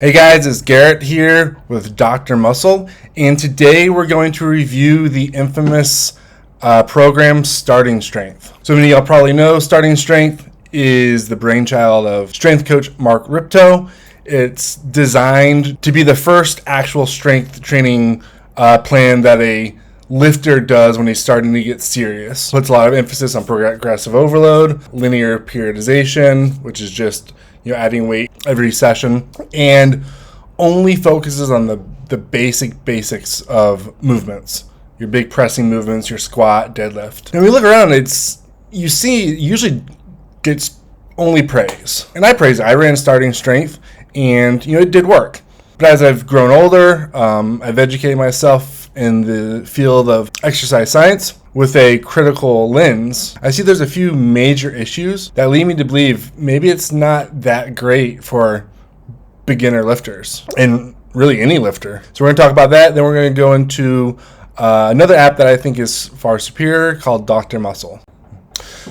Hey guys, it's Garrett here with Dr. Muscle, and today we're going to review the infamous program Starting Strength. So many of y'all probably know Starting Strength is the brainchild of strength coach Mark Rippetoe. It's designed to be the first actual strength training plan that a lifter does when he's starting to get serious. Puts a lot of emphasis on progressive overload, linear periodization, which is just adding weight every session, and only focuses on the basics of movements. Your big pressing movements, your squat, deadlift. And we look around, usually gets only praise. And I praise it. I ran Starting Strength, and it did work. But as I've grown older, I've educated myself in the field of exercise science with a critical lens. I see there's a few major issues that lead me to believe maybe it's not that great for beginner lifters, and really any lifter. So we're going to talk about that. Then we're going to go into another app that I think is far superior called Dr. Muscle.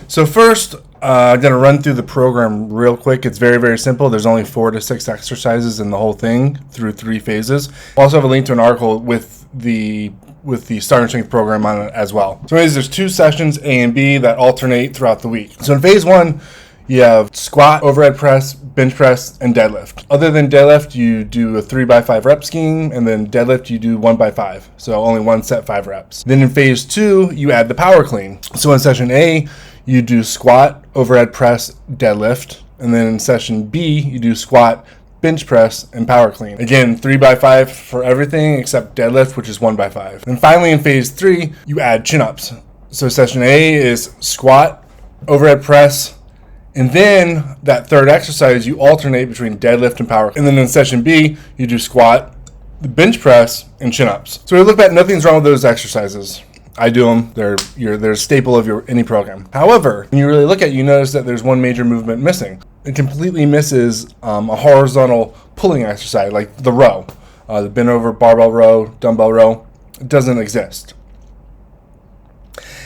So first, I'm going to run through the program real quick. It's very, very simple. There's only 4 to 6 exercises in the whole thing through 3 phases. I'll also have a link to an article with the Starting Strength program on it as well. So anyways, there's 2 sessions, A and B, that alternate throughout the week. So in phase 1, you have squat, overhead press, bench press, and deadlift. Other than deadlift, you do a 3x5 rep scheme, and then deadlift, you do 1x5. So only 1 set, 5 reps. Then in phase 2, you add the power clean. So in session A, you do squat, overhead press, deadlift. And then in session B, you do squat, bench press, and power clean. Again, 3x5 for everything except deadlift, which is 1x5. And finally, in phase 3, you add chin-ups. So session A is squat, overhead press, and then that third exercise, you alternate between deadlift and power. And then in session B, you do squat, bench press, and chin-ups. So we look back, nothing's wrong with those exercises. I do them. They're a staple of any program. However, when you really look at it, you notice that there's one major movement missing. It completely misses a horizontal pulling exercise, like the row. The bent over barbell row, dumbbell row. It doesn't exist.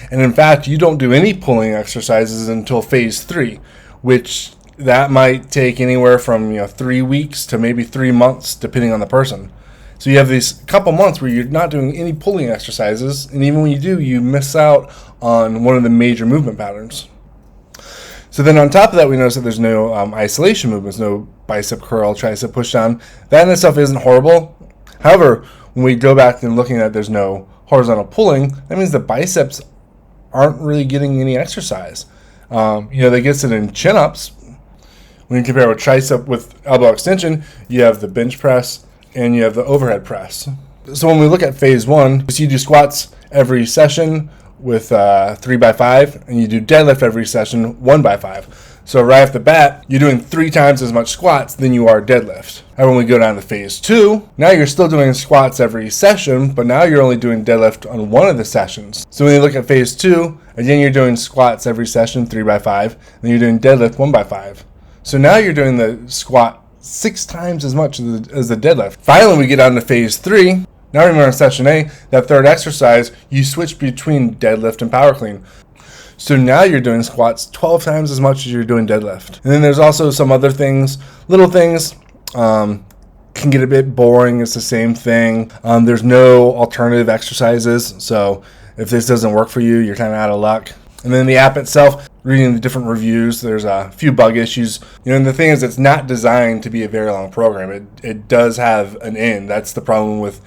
And in fact, you don't do any pulling exercises until phase 3, which that might take anywhere from 3 weeks to maybe 3 months, depending on the person. So you have these couple months where you're not doing any pulling exercises, and even when you do, you miss out on one of the major movement patterns. So then on top of that, we notice that there's no isolation movements, no bicep curl, tricep push down. That in itself isn't horrible. However, when we go back and looking at there's no horizontal pulling, that means the biceps aren't really getting any exercise. They get it in chin-ups. When you compare with tricep with elbow extension, you have the bench press and you have the overhead press. So when we look at phase 1, you do squats every session with 3x5, and you do deadlift every session 1x5. So right off the bat, you're doing 3 times as much squats than you are deadlift. And when we go down to phase 2, now you're still doing squats every session, but now you're only doing deadlift on one of the sessions. So when you look at phase 2, again, you're doing squats every session 3x5, and you're doing deadlift 1x5. So now you're doing the squat 6 times as much as the deadlift. Finally, we get down to phase 3. Now remember in session A, that third exercise, you switch between deadlift and power clean. So now you're doing squats 12 times as much as you're doing deadlift. And then there's also some other things, little things, can get a bit boring. It's the same thing. There's no alternative exercises. So if this doesn't work for you, you're kind of out of luck. And then the app itself, reading the different reviews, there's a few bug issues. And the thing is, it's not designed to be a very long program. It does have an end. That's the problem with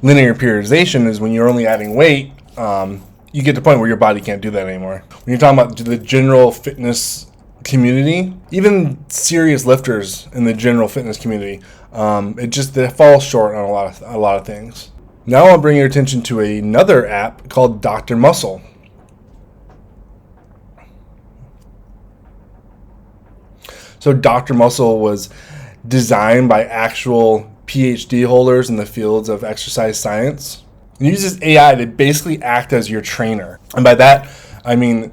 linear periodization, is when you're only adding weight, you get to the point where your body can't do that anymore. When you're talking about the general fitness community, even serious lifters in the general fitness community, they fall short on a lot of things. Now I'll bring your attention to another app called Dr. Muscle. So Dr. Muscle was designed by actual PhD holders in the fields of exercise science. It uses AI to basically act as your trainer. And by that, I mean,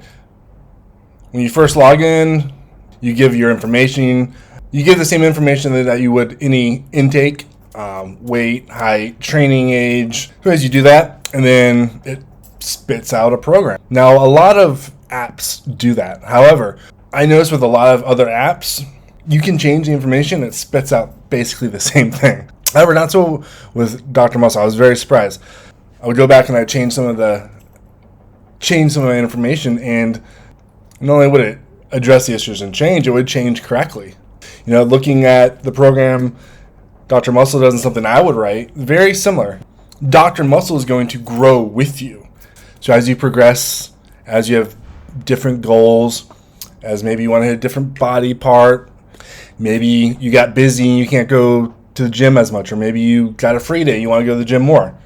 when you first log in, you give your information. You give the same information that you would any intake, weight, height, training age. So as you do that, and then it spits out a program. Now, a lot of apps do that. However, I noticed with a lot of other apps, You can change the information, it spits out basically the same thing. However, not so with Dr. Muscle. I was very surprised. I would go back and I'd change some of my information, and not only would it address the issues and change, it would change correctly. Looking at the program Dr. Muscle does and something I would write, very similar. Dr. Muscle is going to grow with you. So as you progress, as you have different goals, as maybe you want to hit a different body part, maybe you got busy and you can't go to the gym as much, or maybe you got a free day, you want to go to the gym more.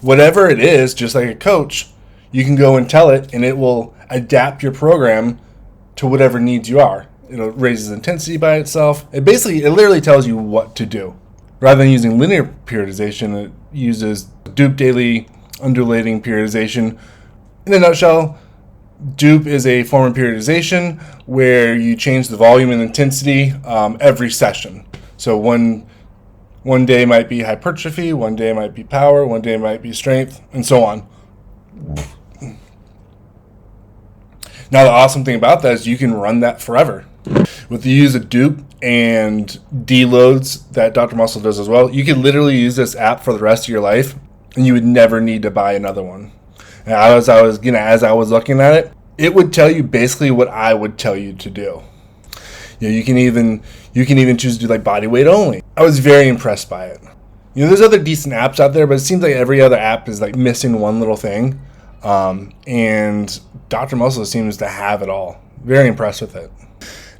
Whatever it is, just like a coach, you can go and tell it, and it will adapt your program to whatever needs you are. It raises intensity by itself. It literally tells you what to do. Rather than using linear periodization, it uses Dupe daily undulating periodization. In a nutshell, Dupe is a form of periodization where you change the volume and intensity every session. So one day might be hypertrophy, one day might be power, one day might be strength, and so on. Now, the awesome thing about that is you can run that forever. With the use of Dupe and deloads that Dr. Muscle does as well, you can literally use this app for the rest of your life, and you would never need to buy another one. And as I was looking at it, it would tell you basically what I would tell you to do. You can even choose to do like body weight only. I was very impressed by it. There's other decent apps out there, but it seems like every other app is like missing one little thing. And Dr. Muscle seems to have it all. Very impressed with it.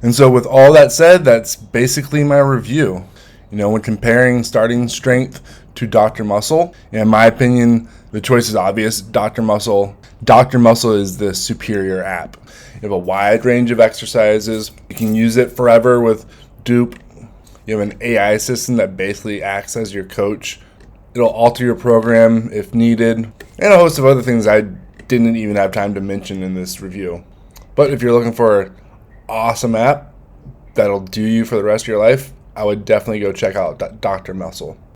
And so with all that said, that's basically my review. When comparing Starting Strength to Dr. Muscle, in my opinion, the choice is obvious. Dr. Muscle is the superior app. You have a wide range of exercises. You can use it forever with Dupe. You have an AI assistant that basically acts as your coach. It'll alter your program if needed, and a host of other things I didn't even have time to mention in this review. But if you're looking for an awesome app that'll do you for the rest of your life, I would definitely go check out Dr. Muscle.